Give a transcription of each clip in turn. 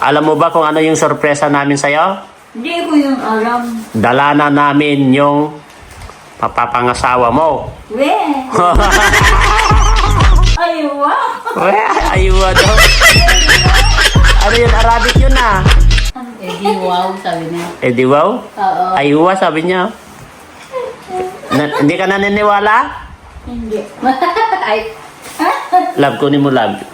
Alam mo ba kung ano yung sorpresa namin sa'yo? Hindi ko yung alam. Dala na namin yung papapangasawa mo. We! Ay, wow! Aywa daw. Ano yun? Arabic yun ah. Di wow, sabi niya. Di wow? Oo. Aywa, sabi niya. Hindi ka naniniwala? Hindi. Ay. Love, kunin mo love.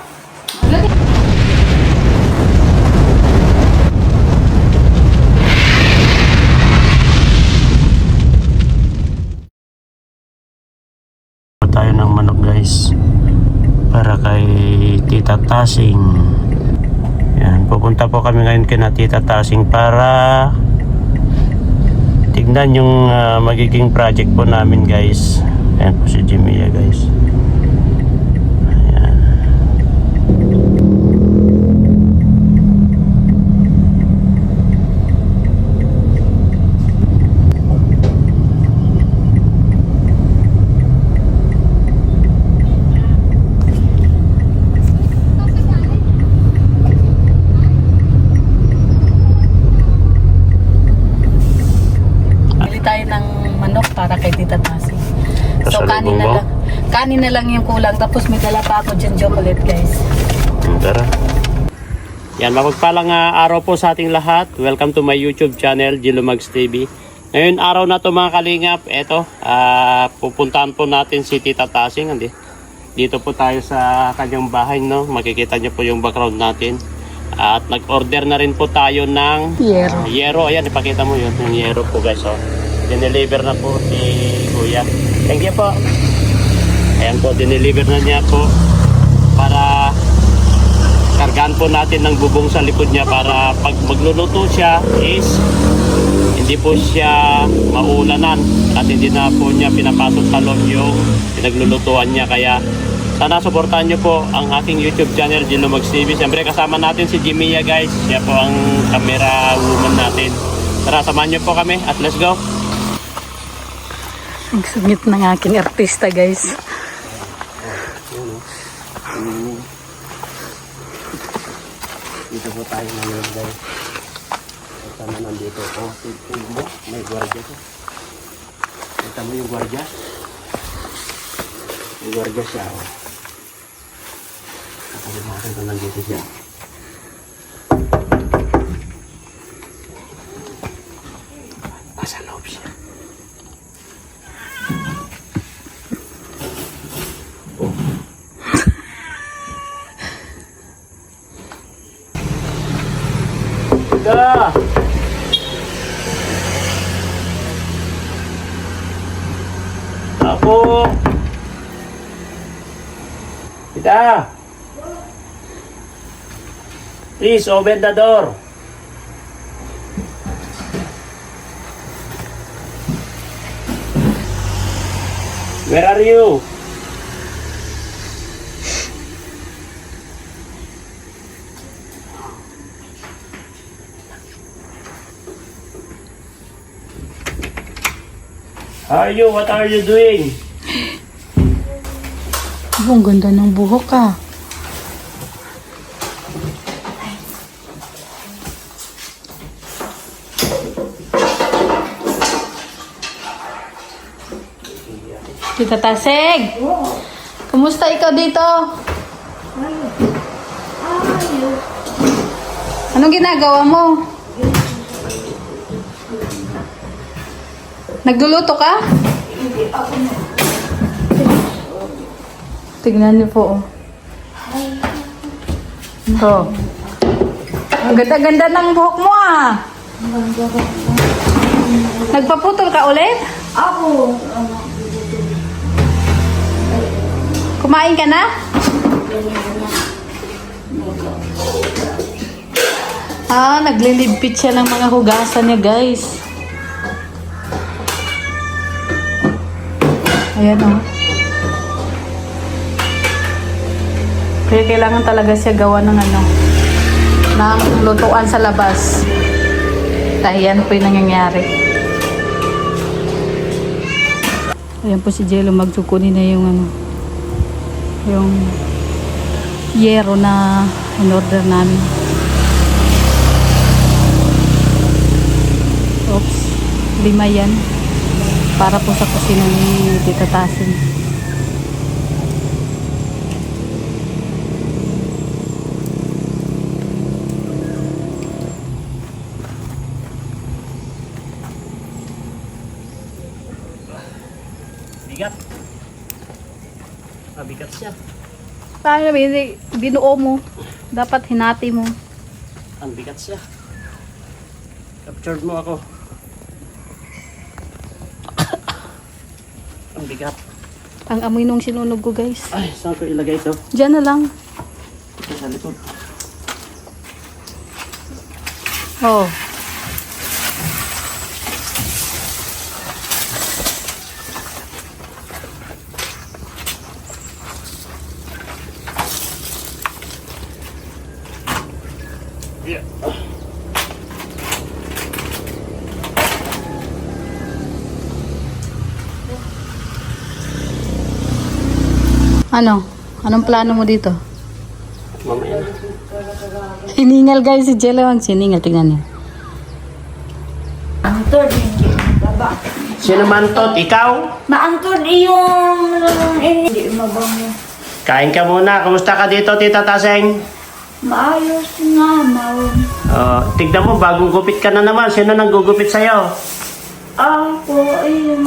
Tayo ng manok guys para kay Tita Tasing. Yan, pupunta po kami ngayon kay Tita Tasing para tignan yung magiging project po namin guys. Ayan po si Jimmy guys. Ayan. Bili tayo ng manok para kay Tita Tasing. So kanin na lang yung kulang. Tapos may dala pa ako dyan chocolate guys. Tara. Yan, mapagpalang araw po sa ating lahat. Welcome to my YouTube channel, Jilumags TV. Ngayon araw na to mga kalingap. Eto, pupuntahan po natin si Tita Tasing. Dito po tayo sa kanyang bahay, no? Makikita niyo po yung background natin. At nag-order na rin po tayo ng yero. Ayan, ipakita mo yun. Yung yero po guys. So, dineliver na po si Kuya. Thank you po. Ayan po, dineliver na niya po para kargaan po natin ng bubong sa likod niya para pag magluluto siya is hindi po siya maulanan at hindi na po niya pinapasok sa loob yung pinaglulutuan niya. Kaya sana suportahan niyo po ang aking YouTube channel, Jilumags TV. Siyempre kasama natin si Jimmy guys. Siya po ang camera woman natin. Tara, samahan niyo po kami at let's go. Ang sungit ng aking artista guys. Dito po tayo ngayon guys. Kasama nandito po. Tignan mo, may gwardiya ko. Kita mo yung gwardiya? May gwardiya siya. Kapagod natin ito nandito siya. Nasa loob siya. Tita! Ako! Tita! Please open the door. Where are you? How are you? What are you doing? Ang ganda ng buhok ah. Tita Tasig! Kumusta ikaw dito? Anong ginagawa mo? Nagluluto ka? Tignan niyo po. Oh. Ang ganda-ganda ng buhok mo ah. Nagpaputol ka ulit? Ako. Kumain ka na? Naglilibpit siya ng mga hugasan niya guys. Ayan o. Kaya kailangan talaga siya gawa ng ng lutuan sa labas. Dahil yan po yung nangyayari. Ayan po si Jello, magsukunin na yung yung yero na in-order namin. 5 yan. Para po sa kusina ni Tita Tasing. Bigat. Mabigat siya. Paano binuo mo? Dapat hinati mo. Ang bigat siya. Captured mo ako. Ang bigat. Ang amoy nung sinunog ko, guys. Ay, saan ko ilagay ito? Diyan na lang. Sa likod. Oh. Yeah. Ano? Anong plano mo dito? Mamaya na. Hiningal, guys, si Jello ang siningal. Tingnan niyo. Antod, hindi baba. Sino man tot? Ikaw? Maantod yung hindi mabango. Kain ka muna. Kumusta ka dito, Tita Taseng? Maayos nga, Tignan mo, bagong gupit ka na naman. Sino nang gugupit sa'yo? Ako, ayun.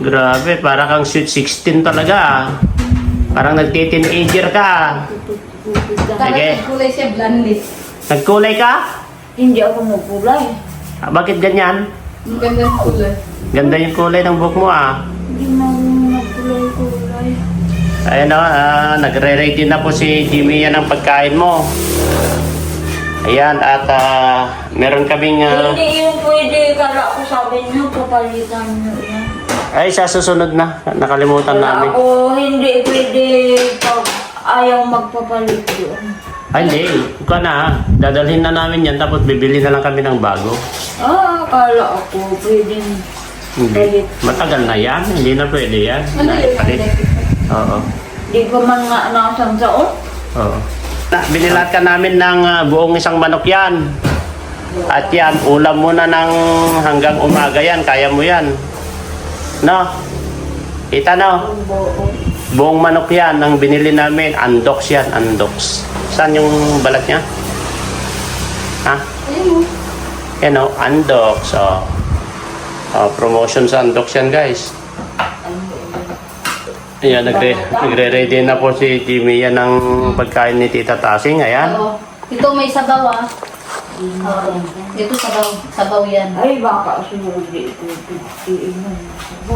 Grabe, para kang sweet 16 talaga ah. Parang nagti-teenager ka ah. Sige. Kulay siya, blondie. Nagkulay ka? Hindi ako magkulay. Ah, bakit ganyan? Ang ganda ng kulay. Ganda yung kulay ng buhok mo ah. Hindi na magkulay-kulay. Ayan o, nagre-ready na po si Jimmy yan ng pagkain mo. Ayan, at meron kaming... Hindi yun pwede, kala ko sabi niyo, papalitan niyo yan. ay, sa susunod na. Nakalimutan Kala namin. ako, hindi pwede pag ayaw magpapalit yun. Ay, hindi. Ikaw na ha. Dadalhin na namin yan, tapos bibili na lang kami ng bago. Kala ako, pwede. Hindi. Matagal na yan. Hindi na pwede yan. Naipalit. Oo. Di ko man nga nasang saon. Oo. Binilat ka namin ng buong isang manok yan. At yan, ulam mo na ng hanggang umaga yan. Kaya mo yan. No? Kita no? Buong manok yan. Ang binili namin, andox yan. Andox. Saan yung balat niya? Ha? Yan o, andox. Promotion sa andox yan, guys. Ayan, nagre-ready na po si Jimmy yan ng pagkain ni Tita Tasing. Ayan. Oo. Ito may sabaw ah. Ito sabaw. Sabaw yan. Ay, baka sunod dito. Iinom.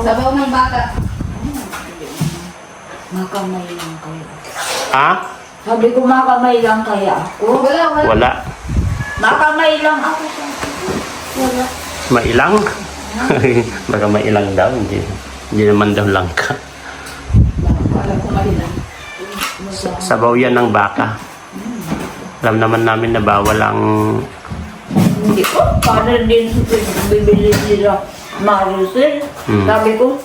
Sabaw ng baka. Makamay lang kayo. Ha? Sabi ko makamay lang kaya ako. Wala. Wala. Makamay lang ako. Wala. Mailang? Baka mailang daw. Hindi naman daw lang ka. Alam ko malilang. Sabaw yan ng baka. Alam naman namin na bawal ang... Hindi ko. Para din sa bibili nila Maricel. Sabi ko,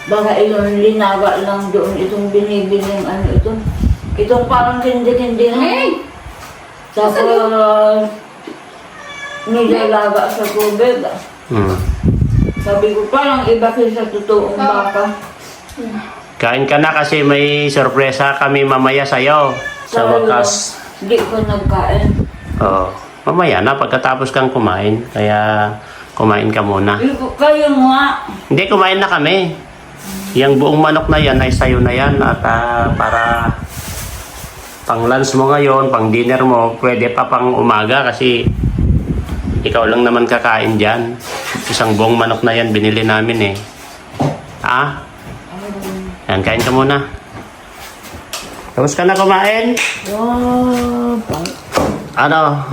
baka iyon linaga lang doon itong binibiling ano ito. Itong parang kindi-kindi na. Tapos nilalaga sa tubig. Sabi ko, parang iba sa totoong baka. Kain ka na kasi may sorpresa kami mamaya sa'yo. Sa wakas. Hindi ko nagkain. Oo. Mamaya na pagkatapos kang kumain. Kaya kumain ka muna. Kayo nga. Hindi, kumain na kami. Yung buong manok na yan ay sayo na yan. At para pang lunch mo ngayon, pang dinner mo, pwede pa pang umaga kasi ikaw lang naman kakain dyan. Isang buong manok na yan binili namin eh. Yan, kain ka muna. Tapos ka na kumain?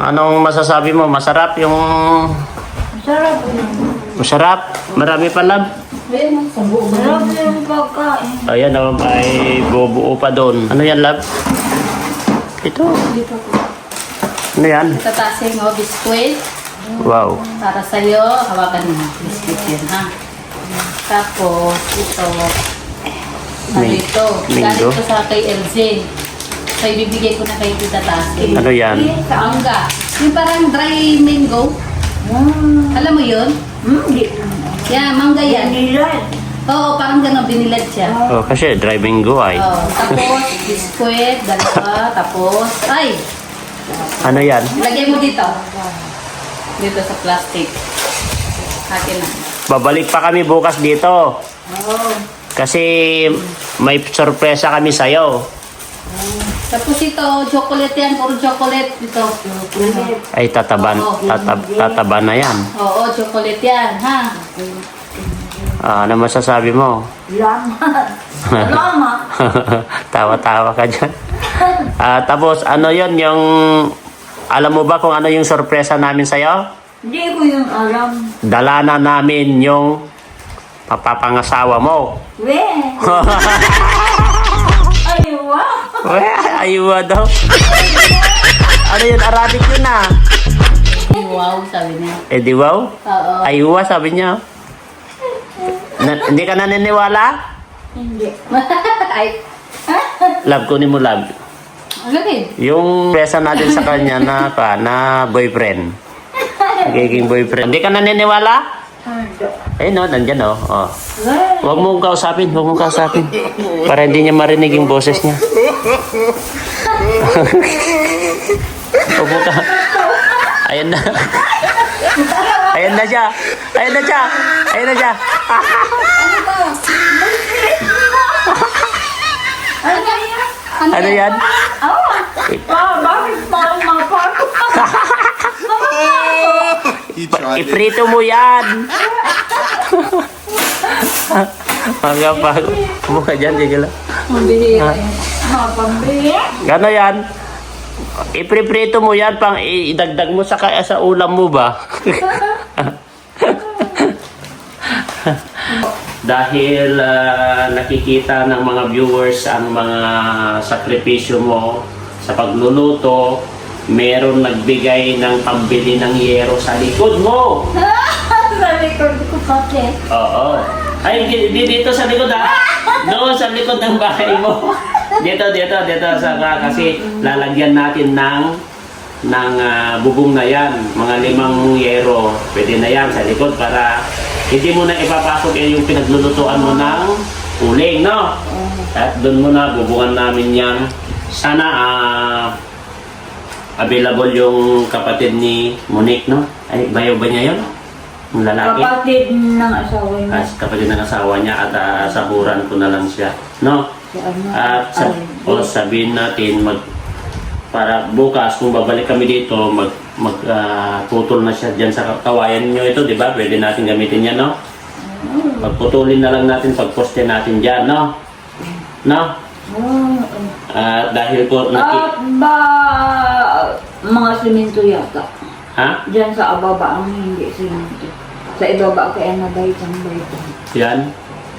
Anong masasabi mo? Masarap yung... Masarap yun. Masarap? Marami pa lab? Masarap yung pagkain. Ayan o, may bubuo pa doon. Ano yan, lab? Ito. Ano yan? Tatasing mo, biskuit. Wow. Para sa'yo, hawakan mo. Biskuit yun, ha? Tapos, ito. Ano ito? Minggo. Galing ko sa kay LJ. So, ibibigay ko na kay Tita Tasing. Ano yan? Kaangga. Yung parang dry mango. Alam mo yun? Hindi. Yeah, mangga yan. Nilad. Oo, parang gano'n, binilad siya. Oh, kasi driving guay. Oh, tapos, biskwit, dalawa, tapos, ay, Ano yan? lagay mo dito. Dito sa plastic. Akin na. Babalik pa kami bukas dito. Oh. Kasi may sorpresa kami sa'yo. Tapos ito, chocolate yan, puro chocolate dito. Ay, tataba na yan. Oo, chocolate yan, ha? Ano masasabi mo? Lama. Lama. Tawa-tawa ka dyan. Tapos, ano yon yung... Alam mo ba kung ano yung sorpresa namin sa'yo? Hindi ko yung alam. Dala na namin yung papapangasawa mo. We. Aywa. Aywa daw. Ano yun? Arabic yun ah. Wow, sabi niya. Eh di wow? Oo. Aywa sabi niya. Hindi ka naniniwala? Hindi. Ay, Love, kunin mo love. lagay. Yung pesa natin sa kanya na boyfriend. Nagiging boyfriend. Hindi ka naniniwala? Eh no, nandyan oh. Huwag mong kausapin, huwag mong kausapin. Para hindi niya marinig yung boses niya. Huwag mo ka. Ayan na. Ayan na siya. Ayan na siya. Ayan na siya. Ano yan? Bakit parang mga pato? He tried it. Iprito mo yan. Mga pag... Mukha dyan, di ka lang. Mabihira. Mga pambili. Gano yan? Ipriprito mo yan pang idagdag mo sa kaya sa ulam mo ba? Dahil nakikita ng mga viewers ang mga sakripisyo mo sa pagluluto, meron nagbigay ng pambili ng yero sa likod mo. Sa likod ko kasi. Oo. Ay, di dito sa likod ha. Doon sa likod ng bahay mo. Dito sa kasi lalagyan natin ng bubong na yan. Mga 5 yero. Pwede na yan sa likod para hindi mo na ipapasok yung pinaglulutuan mo ng uling, no? At doon mo na bubungan namin yan. Sana available yung kapatid ni Monique, no? Ay, bayaw ba niya yun? Yung lalaki? Kapatid ng asawa niya. Kapatid ng asawa niya at sahuran ko na lang siya, no? Si ano? At sabihin natin para bukas kung babalik kami dito putol na siya diyan sa kawayan niyo ito, di ba? Pwede natin gamitin yan, no? Pagputulin na lang natin, pagposte natin diyan, no? No? Dahil po ba mga simento yata. ha? Diyan sa ababa ang hindi simento. Sa ibaba kaya nabay ang baytan. Yan.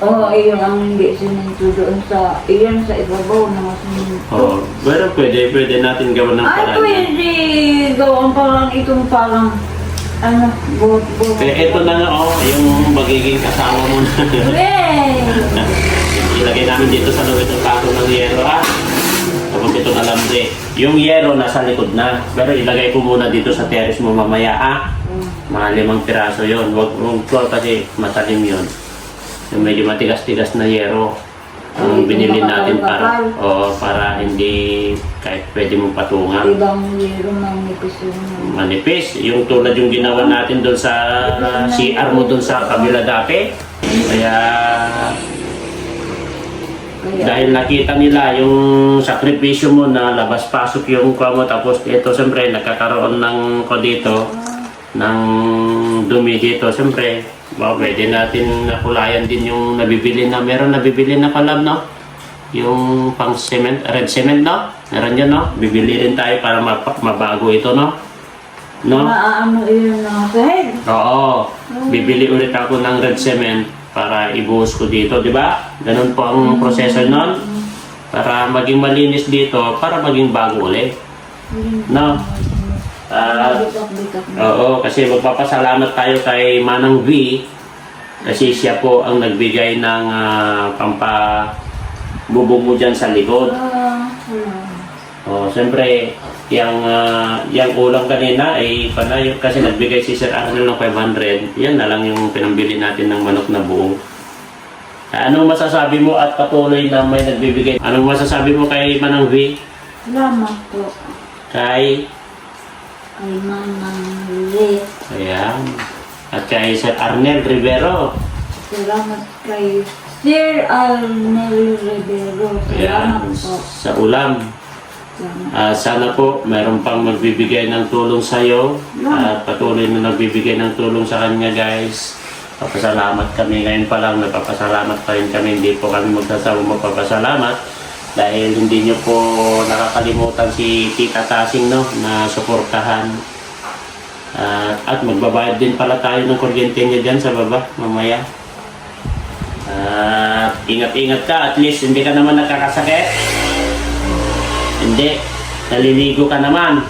Oo, iyon ang hindi simento doon sa iyon sa ibabaw ng mga simento. Oh, pero pwede natin gawan ng Ay, paraan. pwede gawin parang itong parang ano, buhot-buhot. Ito na nga, yung magiging kasama mo na. Hooray! Ilagay namin dito sa loob itong pato ng yero, ha? Tapos itong alambre. Yung yero nasa likod na. Pero ilagay ko muna dito sa terrace mo mamaya, ha? Mga 5 piraso yun. Huwag kasi matalim yun. Yung medyo matigas-tigas na yero. Ang binili natin para hindi kahit pwede mong patungan. Ibang yero manipis yun. Manipis. Yung tulad yung ginawa natin doon sa CR mo doon sa kabila dati. Kaya dahil nakita nila yung sakripisyo mo na labas-pasok yung kuha mo, tapos ito siyempre nagkakaroon ng dito ng dumi dito, siyempre pwede natin nakulayan din yung nabibili na, meron nabibili na kalab, no? Yung pang cement, red cement, no? Meron yun, no? Bibili rin tayo para mabago ito, no? No? Maano yun na sahig. Oo. Bibili ulit ako ng red cement para ibuhos ko dito, di ba? Ganun po ang proseso nun. Para maging malinis dito, para maging bago ulit. No? Oo, kasi magpapasalamat tayo kay Manang V kasi siya po ang nagbigay ng pampabubog mo dyan sa likod. Siyempre, Yung ulam kanina ay panayo kasi nagbigay si Sir Arnel ng 500. Yan na lang yung pinambili natin ng manok na buo. Anong masasabi mo at patuloy na may nagbibigay? Anong masasabi mo kay Manang V? Salamat po. Kay? Kay Manang Lee. Ayan. At kay Sir Arnel Rivero. Salamat kay Sir Arnel Rivero. Salamat Ayan. po. Sa ulam. Sana po mayroon pang magbibigay ng tulong sa iyo at patuloy na nagbibigay ng tulong sa kanya, guys. Papasalamat kami ngayon pa lang, nagpapasalamat pa rin kami, hindi po kami magsasawang magpapasalamat dahil hindi nyo po nakakalimutan si Tita Tasing, no, na suportahan. At magbabayad din pala tayo ng kuryente niya dyan sa baba mamaya. Ingat-ingat ka, at least hindi ka naman nakakasakit. Hindi. Naliligo ka naman.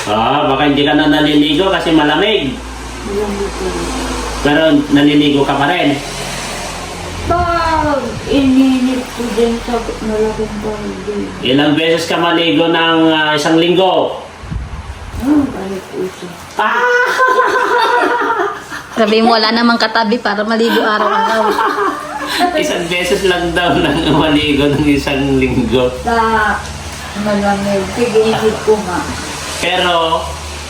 Baka hindi ka na naliligo kasi malamig. Pero naliligo ka pa rin. Pag ininit ko din sa malaking balde. Ilang beses ka maligo ng isang linggo? Balik ito. Sabi mo, wala namang katabi para maligo araw-araw. Isang beses lang daw nang maligo ng isang linggo. Sa malamig. Tig-init ko nga. Pero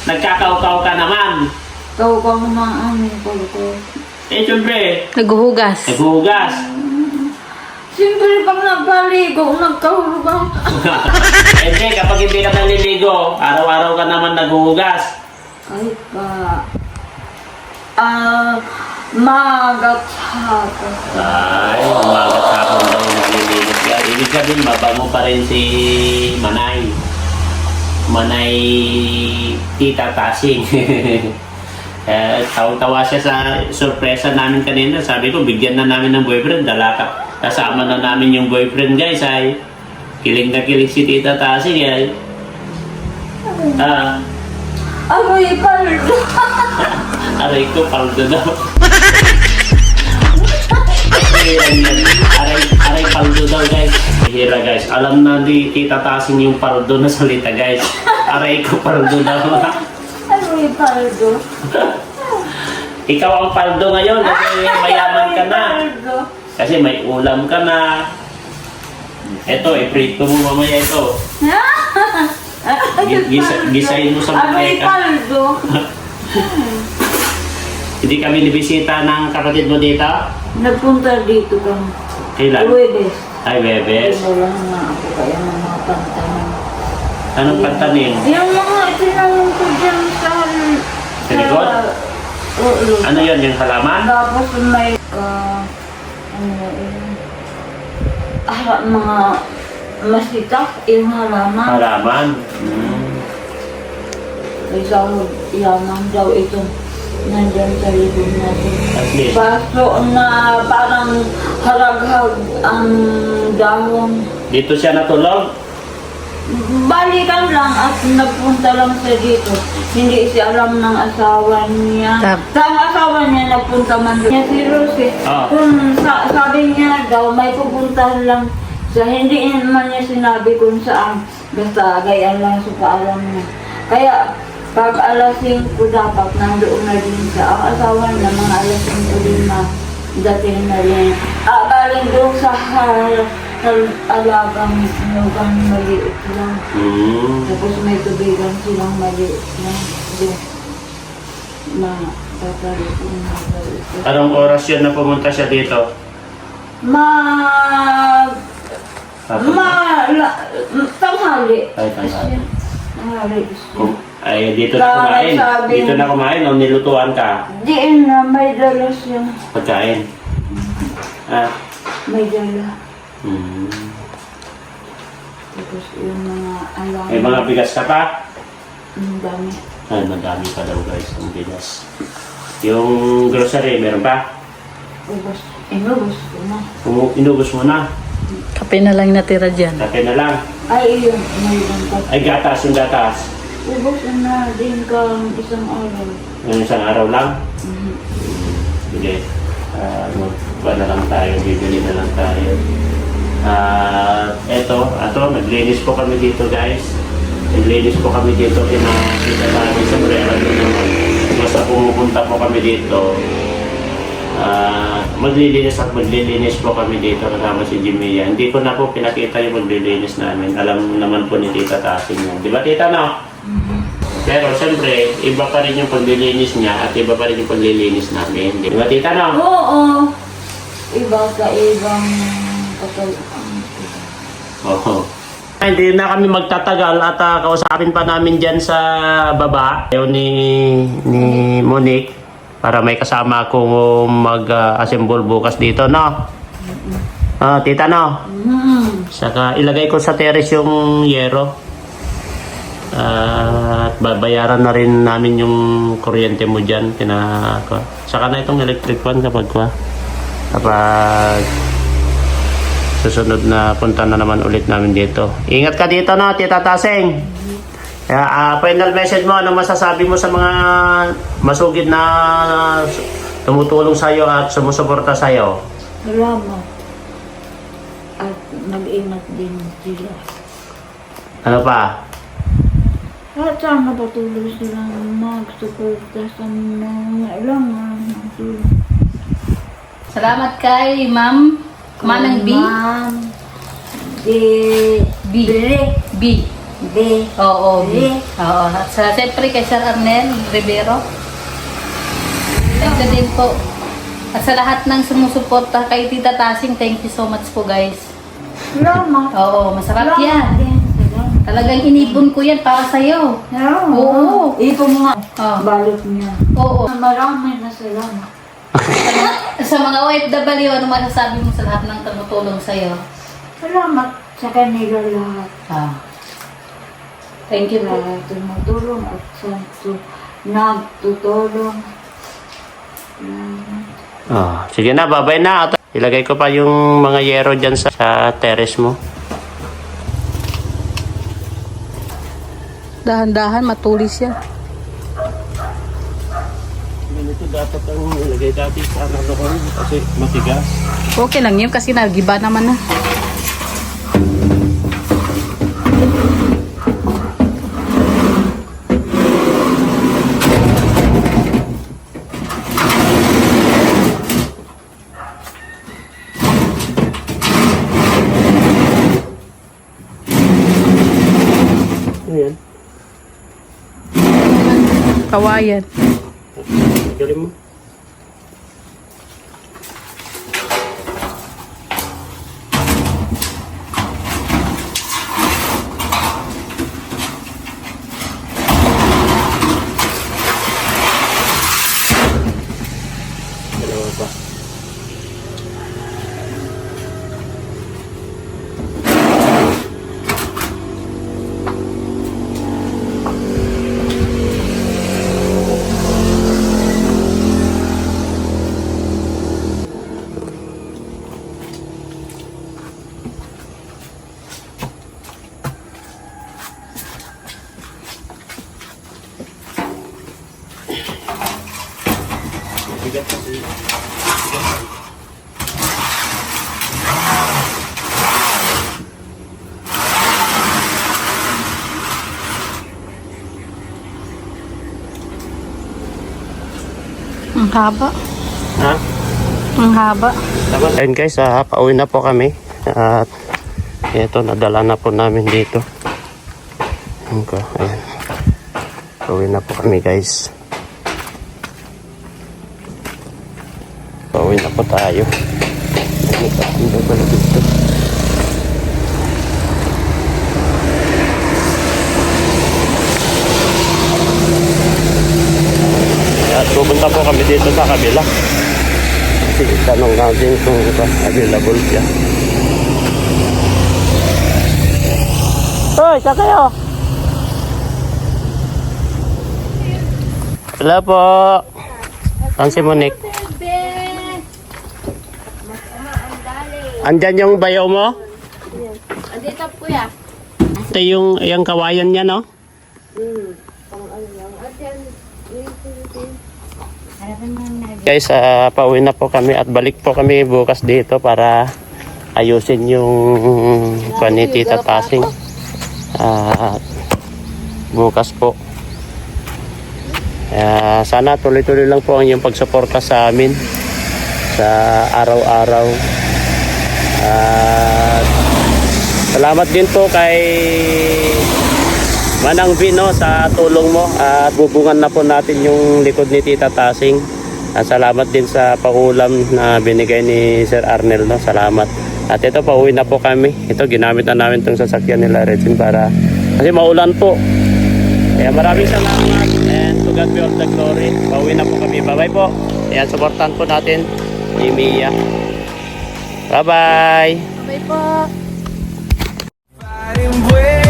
nagkakaukaw ka naman. Ikaw ka mga amin ko. Siyempre, Naghuhugas. naghuhugas. Siyempre pag nagpaligo, nagkahurugang. Hindi, kapag hindi ka naliligo, araw-araw ka naman naghuhugas. Kahit pa magat hapon. Ay, umagat hapon daw nagliligo siya. Ibig sabihin, mabango pa rin si Manay. Manay Tita Tasing. Tawa-tawa siya sa sorpresa namin kanina. Sabi ko, bigyan na namin ng boyfriend. Kasama na namin yung boyfriend, guys. Ay, kilig na kilig si Tita Tasing. Ay. Amoy paldo. Aray ko, paldo daw. Aray paldo daw, guys. Hira, guys. Alam na di Tita Tasing yung paldo na salita, guys. Aray ko, paldo daw. Amoy paldo. Ikaw ang paldo ngayon kasi mayaman ka na. Paldo. Kasi may ulam ka na. Eto, iprito mo mamaya ito. Gisahin mo sa Amoy mantika. paldo. Hindi kami nibisita ng kapatid mo dito? Nagpunta dito kami. Kailan? Luwebes. Ay, Bebes. Wala na ako kaya ng mga pantanan. Anong pantanin? Yung mga tinanong ko dyan sa... Sa likod? Oo. Ano yun, yung halaman? Tapos may... mga masitak yung halaman. Halaman? May sahod yaman daw ito. Nandyan sa likod natin. At least. Paso na parang haraghag ang dahon. Dito siya natulog? Balikan lang at nagpunta lang siya dito. Hindi siya alam ng asawa niya. Sa asawa niya nagpunta man doon. Niya si Rosie. Kung sabi niya daw may pupuntahan lang siya. Hindi man niya sinabi kung saan. Basta gaya lang sa paalam niya. Kaya pag alas 5 dapat nandoon na din siya. Ang asawa niya mga alas 5 din na dating na rin. Galing doon sa alagang nugang maliit lang. Tapos may tubigan silang maliit lang. Doon na tatalik yung maliit. Anong oras yun na pumunta siya dito? Tanghali. Ay, tanghali. Tanghali. Ay, dito na kumain. Dito na kumain o nilutuan ka? Diin na may dala siya. Pagkain? May dala. Tapos yung mga alam. May mga bigas ka pa? Ang dami. Ay, madami pa daw guys ang bigas. Yung grocery, meron pa? Ubus. Inubos ko na. Inubos mo na. Kape na lang natira dyan. Kape na lang. Ay, yun. Mayroon pa. Ay, gatas, yung gatas. Ubus na din kang isang araw. Yung isang araw lang? Sige. Kuha na lang tayo, bibili na lang tayo. Eto, naglinis po kami dito guys. Naglinis po kami dito, pinakita namin sa Brera. Basta pumupunta po kami dito, maglilinis po kami dito kasama si Jimmy. Hindi ko na po pinakita yung maglilinis namin. Alam naman po ni Tita Tasing yan. Di ba Tita, no? Pero siyempre, iba pa rin yung paglilinis niya at iba pa rin yung paglilinis namin. Di ba Tita, no? Oo. Iba sa ibang patay. Oo. Hindi na kami magtatagal at kausapin pa namin dyan sa baba. Ayaw ni Monique para may kasama akong mag-assemble bukas dito, no? Tita, no? Saka ilagay ko sa terrace yung yero. At babayaran na rin namin yung kuryente mo dyan. Saka na itong electric fan kapag susunod na punta na naman ulit namin dito. Ingat ka dito, no, Tita Tasing. Kaya, final message mo, ano masasabi mo sa mga masugid na tumutulong sa'yo at sumusuporta sa'yo? Salamat. At mag-ingat din sila. Ano pa? At sana patuloy silang mag-suporta sa mga kailangan ng tulong. Salamat kay Ma'am Manang B. Ma'am, B. B. Oo, B. B. Oo. At siyempre kay Sir Arnel Rivero. Thank you din po. At sa lahat ng sumusuporta kay Tita Tasing, thank you so much po guys. Salamat. Oo, masarap Salamat yan. din. Salamat. Talagang inipon ko yan para sa'yo. Oo. Ito mga Oh. balot niya. Oo. Marami na salamat. Sa mga OFW, ano masasabi mo sa lahat ng tumutulong sa'yo? Salamat sa kanila lahat. Thank you po. Sa tumutulong at sa nagtutulong. Sige na, babay na. At ilagay ko pa yung mga yero dyan sa terrace mo. Dahan-dahan, matulis yan. Ganito dapat ang ilagay dati sa naloon kasi matigas. Okay lang yun kasi nagiba naman na. Ayan. Kawayan. Galing mo. Dalawa pa. Bigat kasi. Ang haba. Ha? Ang haba. Ayun guys, pauwi na po kami. At ito, nadala na po namin dito. Ayan. Pauwi na po kami guys. Pauwi na po tayo. Ano ba dito? At pupunta po kami dito sa kabila. Kasi tanong natin kung available siya. Hoy, saan kayo? Hello po. Saan si Monique? Andyan yung bayaw mo? Andito po ya. Ito yung kawayan niya, no? Guys, pauwi na po kami at balik po kami bukas dito para ayusin yung panitita tasing. bukas po. Sana tuloy-tuloy lang po ang iyong pagsuporta sa amin sa araw-araw. At salamat din po kay Manang Vino sa tulong mo at bubungan na po natin yung likod ni Tita Tasing. At salamat din sa paulam na binigay ni Sir Arnel, no? Salamat. At ito, pauwi na po kami. Ito, ginamit na namin itong sasakyan nila Regine para kasi maulan po. Kaya maraming salamat and to God be all the glory. Pauwi na po kami. Bye-bye po. Ayan, supportan po natin ni Mia. Bye-bye. Bye po. Fighting ways.